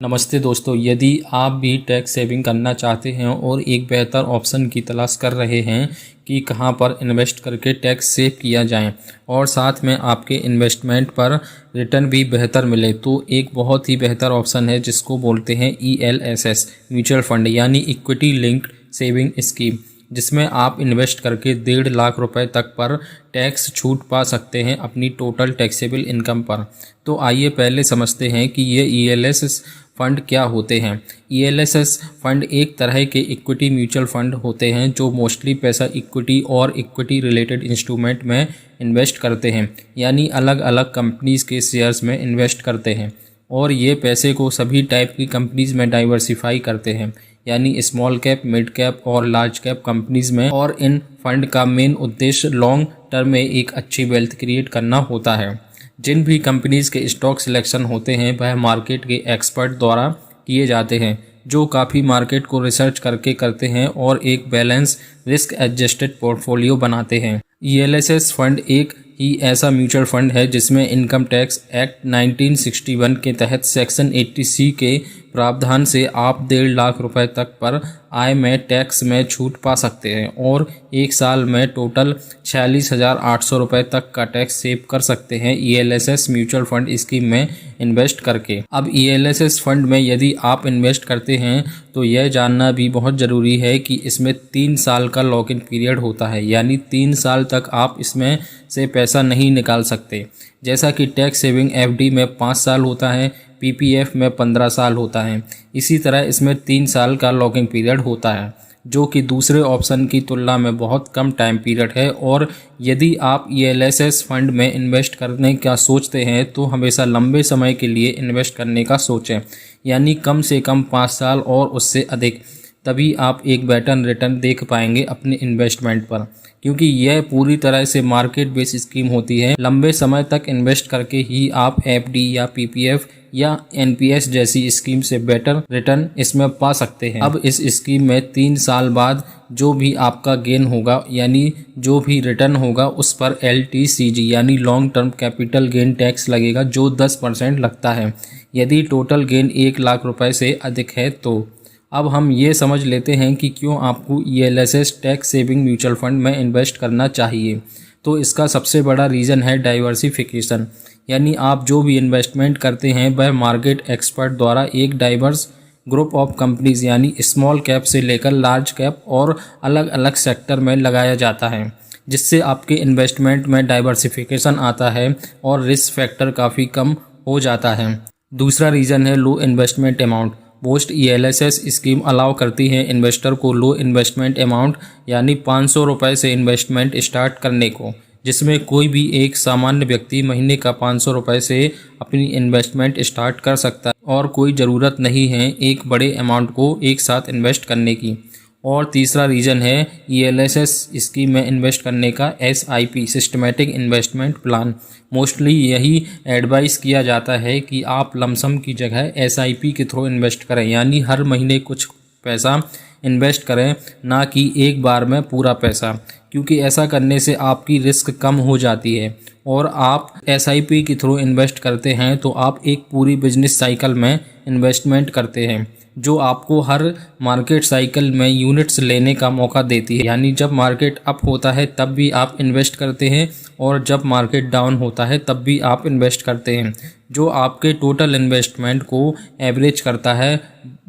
नमस्ते दोस्तों, यदि आप भी टैक्स सेविंग करना चाहते हैं और एक बेहतर ऑप्शन की तलाश कर रहे हैं कि कहां पर इन्वेस्ट करके टैक्स सेव किया जाए और साथ में आपके इन्वेस्टमेंट पर रिटर्न भी बेहतर मिले, तो एक बहुत ही बेहतर ऑप्शन है जिसको बोलते हैं ELSS म्यूचुअल फंड यानी इक्विटी लिंक्ड सेविंग स्कीम, जिसमें आप इन्वेस्ट करके 1.5 लाख रुपए तक पर टैक्स छूट पा सकते हैं अपनी टोटल टैक्सेबल इनकम पर। तो आइए पहले समझते हैं कि ये ELSS फंड क्या होते हैं। ELSS फंड एक तरह के इक्विटी म्यूचुअल फंड होते हैं जो मोस्टली पैसा इक्विटी और इक्विटी रिलेटेड इंस्ट्रूमेंट में इन्वेस्ट करते हैं, यानी अलग अलग कंपनीज के शेयर्स में इन्वेस्ट करते हैं और ये पैसे को सभी टाइप की कंपनीज में डाइवर्सिफाई करते हैं, यानी स्मॉल कैप, मिड कैप और लार्ज कैप कंपनीज में। और इन फंड का मेन उद्देश्य लॉन्ग टर्म में एक अच्छी वेल्थ क्रिएट करना होता है। जिन भी कंपनीज के स्टॉक सिलेक्शन होते हैं वह मार्केट के एक्सपर्ट द्वारा किए जाते हैं, जो काफ़ी मार्केट को रिसर्च करके करते हैं और एक बैलेंस रिस्क एडजस्टेड पोर्टफोलियो बनाते हैं। ELSS फंड एक ही ऐसा म्यूचुअल फंड है जिसमें इनकम टैक्स एक्ट 1961 के तहत सेक्शन 80C के प्रावधान से आप 1.5 लाख रुपए तक पर आय में टैक्स में छूट पा सकते हैं और एक साल में टोटल 46,800 रुपये तक का टैक्स सेव कर सकते हैं ELSS म्यूचुअल फंड स्कीम में इन्वेस्ट करके। अब ELSS फंड में यदि आप इन्वेस्ट करते हैं तो यह जानना भी बहुत ज़रूरी है कि इसमें 3 साल का लॉक इन पीरियड होता है, यानी 3 साल तक आप इसमें से पैसा नहीं निकाल सकते। जैसा कि टैक्स सेविंग FD में 5 साल होता है, PPF में 15 साल होता है, इसी तरह इसमें 3 साल का लॉकिंग पीरियड होता है, जो कि दूसरे ऑप्शन की तुलना में बहुत कम टाइम पीरियड है। और यदि आप ELSS फंड में इन्वेस्ट करने का सोचते हैं तो हमेशा लंबे समय के लिए इन्वेस्ट करने का सोचें, यानी कम से कम 5 साल और उससे अधिक, तभी आप एक बेटर रिटर्न देख पाएंगे अपने इन्वेस्टमेंट पर, क्योंकि यह पूरी तरह से मार्केट बेस स्कीम होती है। लंबे समय तक इन्वेस्ट करके ही आप FD या PPF या NPS जैसी स्कीम से बेटर रिटर्न इसमें पा सकते हैं। अब इस स्कीम में 3 साल बाद जो भी आपका गेन होगा, यानी जो भी रिटर्न होगा, उस पर LTCG यानी long term capital gain tax लगेगा, जो 10% लगता है यदि टोटल गेन 1 लाख रुपए से अधिक है। तो अब हम ये समझ लेते हैं कि क्यों आपको ELSS tax saving mutual fund में इन्वेस्ट करना चाहिए। तो इसका सबसे बड़ा रीज़न है डाइवर्सिफिकेशन, यानी आप जो भी इन्वेस्टमेंट करते हैं वह मार्केट एक्सपर्ट द्वारा एक डाइवर्स ग्रुप ऑफ कंपनीज यानी स्मॉल कैप से लेकर लार्ज कैप और अलग अलग सेक्टर में लगाया जाता है, जिससे आपके इन्वेस्टमेंट में डाइवर्सिफिकेशन आता है और रिस्क फैक्टर काफ़ी कम हो जाता है। दूसरा रीज़न है low investment amount. Most ELSS scheme allow करती है इन्वेस्टर को लो इन्वेस्टमेंट अमाउंट यानी 500 रुपये से इन्वेस्टमेंट स्टार्ट करने को, जिसमें कोई भी एक सामान्य व्यक्ति महीने का 500 रुपये से अपनी इन्वेस्टमेंट स्टार्ट कर सकता है और कोई ज़रूरत नहीं है एक बड़े अमाउंट को एक साथ इन्वेस्ट करने की। और तीसरा रीज़न है ELSS स्कीम में इन्वेस्ट करने का SIP systematic investment plan. Mostly यही एडवाइस किया जाता है कि आप लमसम की जगह SIP के थ्रू इन्वेस्ट करें, यानी हर महीने कुछ पैसा इन्वेस्ट करें, ना कि एक बार में पूरा पैसा, क्योंकि ऐसा करने से आपकी रिस्क कम हो जाती है। और आप SIP के थ्रू इन्वेस्ट करते हैं तो आप एक पूरी बिजनेस साइकिल में इन्वेस्टमेंट करते हैं, जो आपको हर मार्केट साइकिल में यूनिट्स लेने का मौका देती है, यानी जब मार्केट अप होता है तब भी आप इन्वेस्ट करते हैं और जब मार्केट डाउन होता है तब भी आप इन्वेस्ट करते हैं, जो आपके टोटल इन्वेस्टमेंट को एवरेज करता है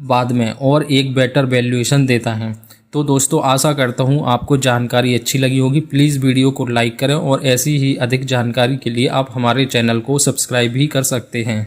बाद में और एक बेटर वैल्यूएशन देता है। तो दोस्तों, आशा करता हूँ आपको जानकारी अच्छी लगी होगी। प्लीज़ वीडियो को लाइक करें और ऐसी ही अधिक जानकारी के लिए आप हमारे चैनल को सब्सक्राइब भी कर सकते हैं।